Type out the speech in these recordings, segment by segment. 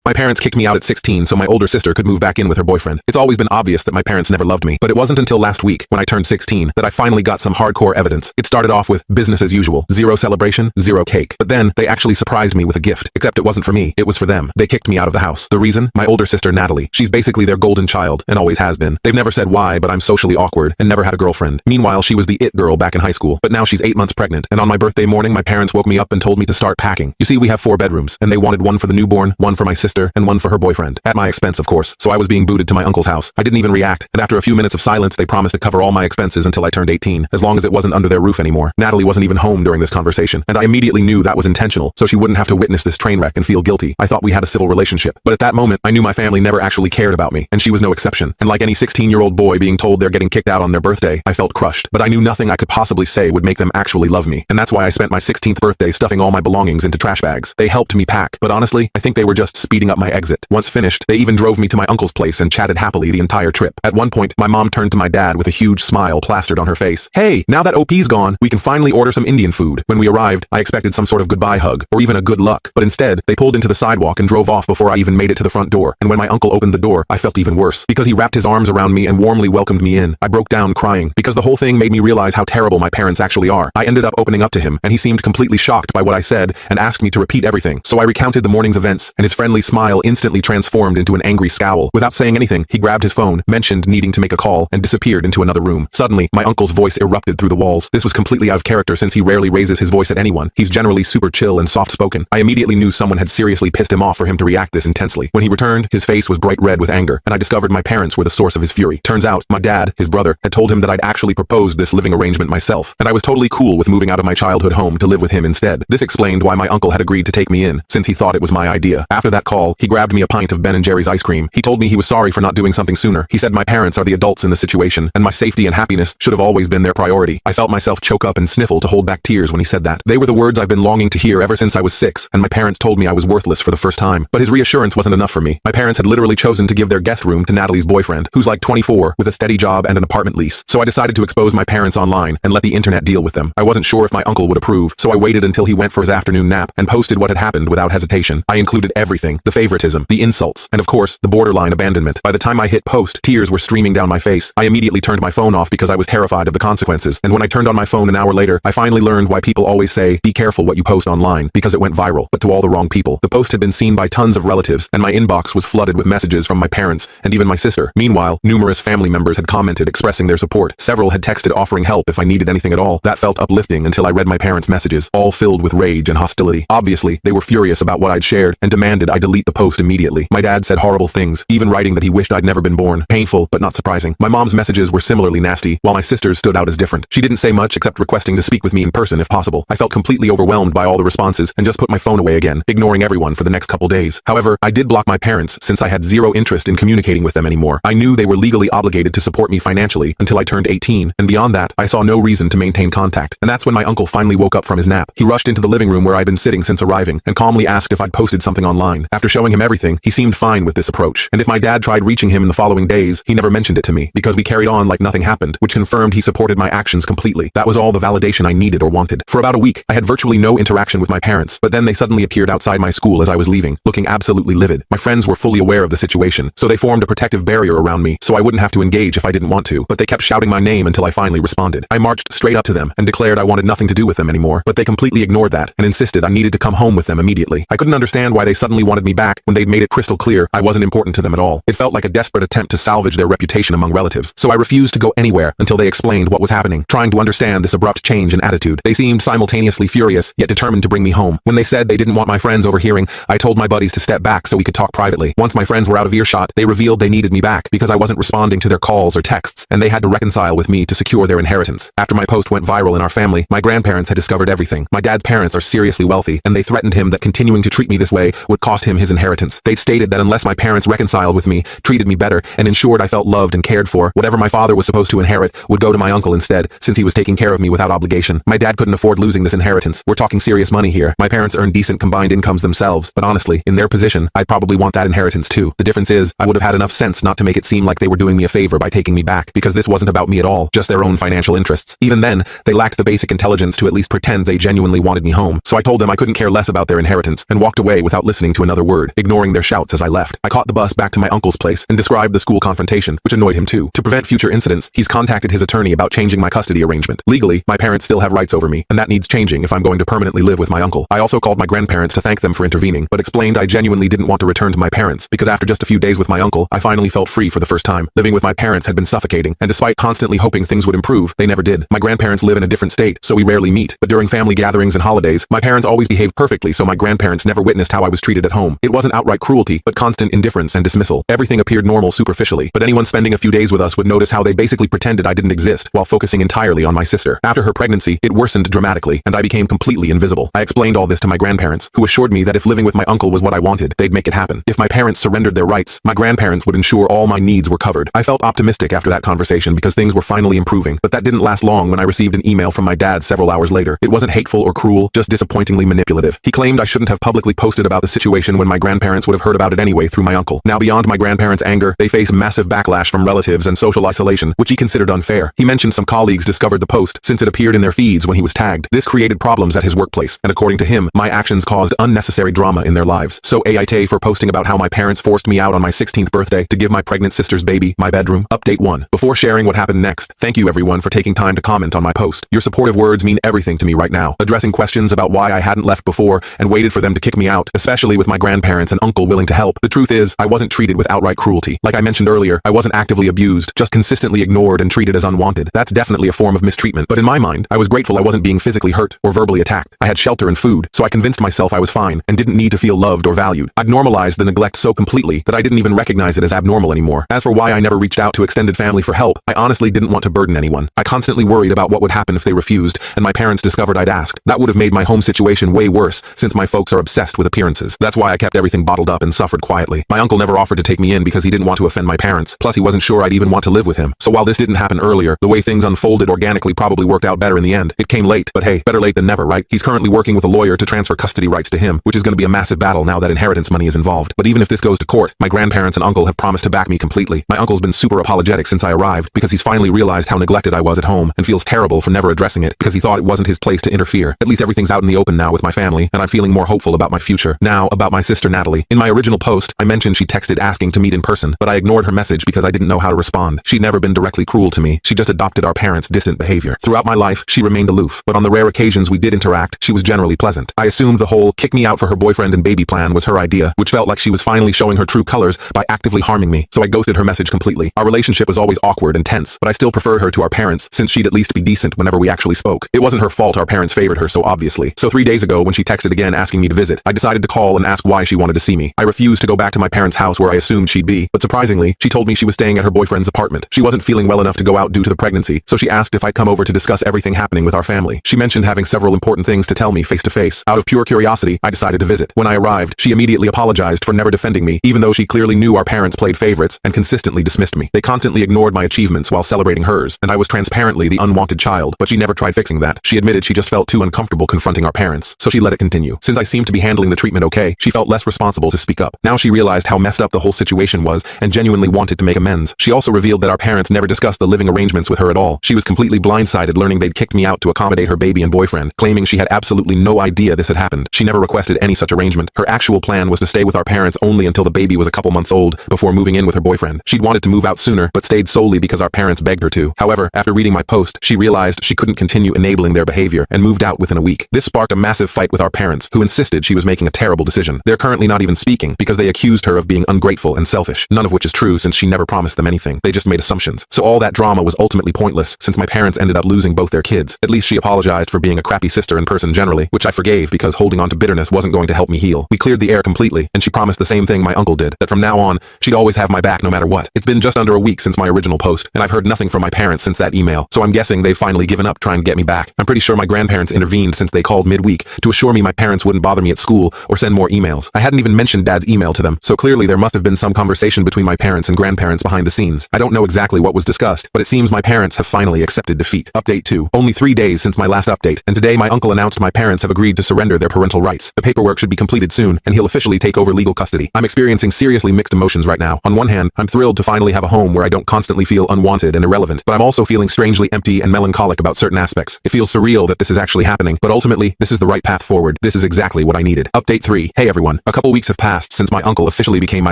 My parents kicked me out at 16 so my older sister could move back in with her boyfriend. It's always been obvious that my parents never loved me, but it wasn't until last week, when I turned 16, that I finally got some hardcore evidence. It started off with business as usual, zero celebration, zero cake. But then, they actually surprised me with a gift. Except it wasn't for me, it was for them. They kicked me out of the house. The reason? My older sister Natalie. She's basically their golden child, and always has been. They've never said why, but I'm socially awkward, and never had a girlfriend. Meanwhile, she was the it girl back in high school, but now she's 8 months pregnant, and on my birthday morning, my parents woke me up and told me to start packing. You see, we have 4 bedrooms, and they wanted one for the newborn, one for my sister, and one for her boyfriend. At my expense, of course, so I was being booted to my uncle's house. I didn't even react, and after a few minutes of silence, they promised to cover all my expenses until I turned 18, as long as it wasn't under their roof anymore. Natalie wasn't even home during this conversation, and I immediately knew that was intentional, so she wouldn't have to witness this train wreck and feel guilty. I thought we had a civil relationship, but at that moment, I knew my family never actually cared about me, and she was no exception. And like any 16-year-old boy being told they're getting kicked out on their birthday, I felt crushed, but I knew nothing I could possibly say would make them actually love me, and that's why I spent my 16th birthday stuffing all my belongings into trash bags. They helped me pack, but honestly, I think they were just speeding up my exit. Once finished, they even drove me to my uncle's place and chatted happily the entire trip. At one point, my mom turned to my dad with a huge smile plastered on her face. Hey, now that OP's gone, we can finally order some Indian food. When we arrived, I expected some sort of goodbye hug, or even a good luck, but instead, they pulled into the sidewalk and drove off before I even made it to the front door. And when my uncle opened the door, I felt even worse, because he wrapped his arms around me and warmly welcomed me in. I broke down crying, because the whole thing made me realize how terrible my parents actually are. I ended up opening up to him, and he seemed completely shocked by what I said, and asked me to repeat everything. So I recounted the morning's events, and his friendly smile instantly transformed into an angry scowl. Without saying anything, he grabbed his phone, mentioned needing to make a call, and disappeared into another room. Suddenly, my uncle's voice erupted through the walls. This was completely out of character since he rarely raises his voice at anyone. He's generally super chill and soft-spoken. I immediately knew someone had seriously pissed him off for him to react this intensely. When he returned, his face was bright red with anger, and I discovered my parents were the source of his fury. Turns out, my dad, his brother, had told him that I'd actually proposed this living arrangement myself, and I was totally cool with moving out of my childhood home to live with him instead. This explained why my uncle had agreed to take me in, since he thought it was my idea. After that call, he grabbed me a pint of Ben & Jerry's ice cream. He told me he was sorry for not doing something sooner. He said my parents are the adults in the situation, and my safety and happiness should have always been their priority. I felt myself choke up and sniffle to hold back tears when he said that. They were the words I've been longing to hear ever since I was 6, and my parents told me I was worthless for the first time. But his reassurance wasn't enough for me. My parents had literally chosen to give their guest room to Natalie's boyfriend, who's like 24, with a steady job and an apartment lease. So I decided to expose my parents online and let the internet deal with them. I wasn't sure if my uncle would approve, so I waited until he went for his afternoon nap and posted what had happened without hesitation. I included everything: the favoritism, the insults, and of course, the borderline abandonment. By the time I hit post, tears were streaming down my face. I immediately turned my phone off because I was terrified of the consequences, and when I turned on my phone an hour later, I finally learned why people always say, be careful what you post online, because it went viral, but to all the wrong people. The post had been seen by tons of relatives, and my inbox was flooded with messages from my parents and even my sister. Meanwhile, numerous family members had commented expressing their support. Several had texted offering help if I needed anything at all. That felt uplifting until I read my parents' messages, all filled with rage and hostility. Obviously, they were furious about what I'd shared and demanded I delete the post immediately. My dad said horrible things, even writing that he wished I'd never been born. Painful, but not surprising. My mom's messages were similarly nasty, while my sister's stood out as different. She didn't say much except requesting to speak with me in person if possible. I felt completely overwhelmed by all the responses and just put my phone away again, ignoring everyone for the next couple days. However, I did block my parents since I had zero interest in communicating with them anymore. I knew they were legally obligated to support me financially until I turned 18, and beyond that, I saw no reason to maintain contact. And that's when my uncle finally woke up from his nap. He rushed into the living room where I'd been sitting since arriving and calmly asked if I'd posted something online. After showing him everything, he seemed fine with this approach. And if my dad tried reaching him in the following days, he never mentioned it to me because we carried on like nothing happened, which confirmed he supported my actions completely. That was all the validation I needed or wanted. For about a week, I had virtually no interaction with my parents, but then they suddenly appeared outside my school as I was leaving, looking absolutely livid. My friends were fully aware of the situation, so they formed a protective barrier around me so I wouldn't have to engage if I didn't want to, but they kept shouting my name until I finally responded. I marched straight up to them and declared I wanted nothing to do with them anymore, but they completely ignored that and insisted I needed to come home with them immediately. I couldn't understand why they suddenly wanted me back when they'd made it crystal clear I wasn't important to them at all. It felt like a desperate attempt to salvage their reputation among relatives, so I refused to go anywhere until they explained what was happening, trying to understand this abrupt change in attitude. They seemed simultaneously furious, yet determined to bring me home. When they said they didn't want my friends overhearing, I told my buddies to step back so we could talk privately. Once my friends were out of earshot, they revealed they needed me back because I wasn't responding to their calls or texts, and they had to reconcile with me to secure their inheritance. After my post went viral in our family, my grandparents had discovered everything. My dad's parents are seriously wealthy, and they threatened him that continuing to treat me this way would cost him his inheritance. They'd stated that unless my parents reconciled with me, treated me better, and ensured I felt loved and cared for, whatever my father was supposed to inherit would go to my uncle instead, since he was taking care of me without obligation. My dad couldn't afford losing this inheritance. We're talking serious money here. My parents earn decent combined incomes themselves, but honestly, in their position, I'd probably want that inheritance too. The difference is, I would have had enough sense not to make it seem like they were doing me a favor by taking me back, because this wasn't about me at all, just their own financial interests. Even then, they lacked the basic intelligence to at least pretend they genuinely wanted me home, so I told them I couldn't care less about their inheritance, and walked away without listening to another word. word, ignoring their shouts as I left. I caught the bus back to my uncle's place and described the school confrontation, which annoyed him too. To prevent future incidents, he's contacted his attorney about changing my custody arrangement. Legally, my parents still have rights over me, and that needs changing if I'm going to permanently live with my uncle. I also called my grandparents to thank them for intervening, but explained I genuinely didn't want to return to my parents, because after just a few days with my uncle, I finally felt free for the first time. Living with my parents had been suffocating, and despite constantly hoping things would improve, they never did. My grandparents live in a different state, so we rarely meet, but during family gatherings and holidays, my parents always behaved perfectly, so my grandparents never witnessed how I was treated at home. It wasn't outright cruelty, but constant indifference and dismissal. Everything appeared normal superficially, but anyone spending a few days with us would notice how they basically pretended I didn't exist, while focusing entirely on my sister. After her pregnancy, it worsened dramatically, and I became completely invisible. I explained all this to my grandparents, who assured me that if living with my uncle was what I wanted, they'd make it happen. If my parents surrendered their rights, my grandparents would ensure all my needs were covered. I felt optimistic after that conversation because things were finally improving, but that didn't last long when I received an email from my dad several hours later. It wasn't hateful or cruel, just disappointingly manipulative. He claimed I shouldn't have publicly posted about the situation when my grandparents would have heard about it anyway through my uncle. Now, beyond my grandparents' anger, they face massive backlash from relatives and social isolation, which he considered unfair. He mentioned some colleagues discovered the post since it appeared in their feeds when he was tagged. This created problems at his workplace, and according to him, my actions caused unnecessary drama in their lives. So AIT for posting about how my parents forced me out on my 16th birthday to give my pregnant sister's baby my bedroom. Update 1. Before sharing what happened next, thank you everyone for taking time to comment on my post. Your supportive words mean everything to me right now. Addressing questions about why I hadn't left before and waited for them to kick me out, especially with my grandparents and uncle willing to help. The truth is, I wasn't treated with outright cruelty. Like I mentioned earlier, I wasn't actively abused, just consistently ignored and treated as unwanted. That's definitely a form of mistreatment, but in my mind, I was grateful I wasn't being physically hurt or verbally attacked. I had shelter and food, so I convinced myself I was fine and didn't need to feel loved or valued. I'd normalized the neglect so completely that I didn't even recognize it as abnormal anymore. As for why I never reached out to extended family for help, I honestly didn't want to burden anyone. I constantly worried about what would happen if they refused, and my parents discovered I'd asked. That would have made my home situation way worse, since my folks are obsessed with appearances. That's why I kept everything bottled up and suffered quietly. My uncle never offered to take me in because he didn't want to offend my parents, plus he wasn't sure I'd even want to live with him. So while this didn't happen earlier, the way things unfolded organically probably worked out better in the end. It came late, but hey, better late than never, right? He's currently working with a lawyer to transfer custody rights to him, which is going to be a massive battle now that inheritance money is involved. But even if this goes to court, my grandparents and uncle have promised to back me completely. My uncle's been super apologetic since I arrived because he's finally realized how neglected I was at home and feels terrible for never addressing it because he thought it wasn't his place to interfere. At least everything's out in the open now with my family, and I'm feeling more hopeful about my future. Now, about my sister Natalie. In my original post, I mentioned she texted asking to meet in person, but I ignored her message because I didn't know how to respond. She'd never been directly cruel to me. She just adopted our parents' distant behavior. Throughout my life, she remained aloof, but on the rare occasions we did interact, she was generally pleasant. I assumed the whole kick me out for her boyfriend and baby plan was her idea, which felt like she was finally showing her true colors by actively harming me, so I ghosted her message completely. Our relationship was always awkward and tense, but I still preferred her to our parents since she'd at least be decent whenever we actually spoke. It wasn't her fault our parents favored her so obviously. So 3 days ago when she texted again asking me to visit, I decided to call and ask why she wanted to see me. I refused to go back to my parents' house where I assumed she'd be, but surprisingly, she told me she was staying at her boyfriend's apartment. She wasn't feeling well enough to go out due to the pregnancy, so she asked if I'd come over to discuss everything happening with our family. She mentioned having several important things to tell me face to face. Out of pure curiosity, I decided to visit. When I arrived, she immediately apologized for never defending me, even though she clearly knew our parents played favorites and consistently dismissed me. They constantly ignored my achievements while celebrating hers, and I was transparently the unwanted child, but she never tried fixing that. She admitted she just felt too uncomfortable confronting our parents, so she let it continue. Since I seemed to be handling the treatment okay, she felt less responsible to speak up. Now she realized how messed up the whole situation was and genuinely wanted to make amends. She also revealed that our parents never discussed the living arrangements with her at all. She was completely blindsided learning they'd kicked me out to accommodate her baby and boyfriend, claiming she had absolutely no idea this had happened. She never requested any such arrangement. Her actual plan was to stay with our parents only until the baby was a couple months old before moving in with her boyfriend. She'd wanted to move out sooner, but stayed solely because our parents begged her to. However, after reading my post, she realized she couldn't continue enabling their behavior and moved out within a week. This sparked a massive fight with our parents, who insisted she was making a terrible decision. They're currently not even speaking because they accused her of being ungrateful and selfish, none of which is true since she never promised them anything. They just made assumptions. So all that drama was ultimately pointless since my parents ended up losing both their kids. At least she apologized for being a crappy sister in person generally, which I forgave because holding on to bitterness wasn't going to help me heal. We cleared the air completely, and she promised the same thing my uncle did, that from now on, she'd always have my back no matter what. It's been just under a week since my original post, and I've heard nothing from my parents since that email, so I'm guessing they've finally given up trying to get me back. I'm pretty sure my grandparents intervened since they called midweek to assure me my parents wouldn't bother me at school or send more emails. I hadn't even mentioned Dad's email to them, so clearly there must have been some conversation between my parents and grandparents behind the scenes. I don't know exactly what was discussed, but it seems my parents have finally accepted defeat. Update 2. Only 3 days since my last update, and today my uncle announced my parents have agreed to surrender their parental rights. The paperwork should be completed soon, and he'll officially take over legal custody. I'm experiencing seriously mixed emotions right now. On one hand, I'm thrilled to finally have a home where I don't constantly feel unwanted and irrelevant, but I'm also feeling strangely empty and melancholic about certain aspects. It feels surreal that this is actually happening, but ultimately, this is the right path forward. This is exactly what I needed. Update 3. Hey everyone, A couple weeks have passed since my uncle officially became my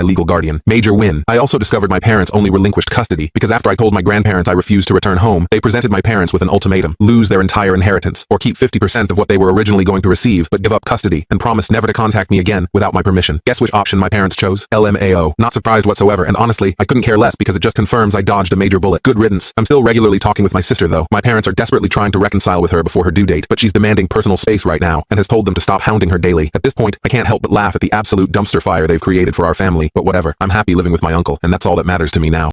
legal guardian. Major win. I also discovered my parents only relinquished custody because after I told my grandparents I refused to return home, they presented my parents with an ultimatum: lose their entire inheritance or keep 50% of what they were originally going to receive but give up custody, and promise never to contact me again without my permission. Guess which option my parents chose? LMAO. Not surprised whatsoever, and honestly, I couldn't care less because it just confirms I dodged a major bullet. Good riddance. I'm still regularly talking with my sister though. My parents are desperately trying to reconcile with her before her due date, but she's demanding personal space right now and has told them to stop hounding her daily. At this point, I can't help but laugh at the absolute dumpster fire they've created for our family, but whatever. I'm happy living with my uncle, and that's all that matters to me now.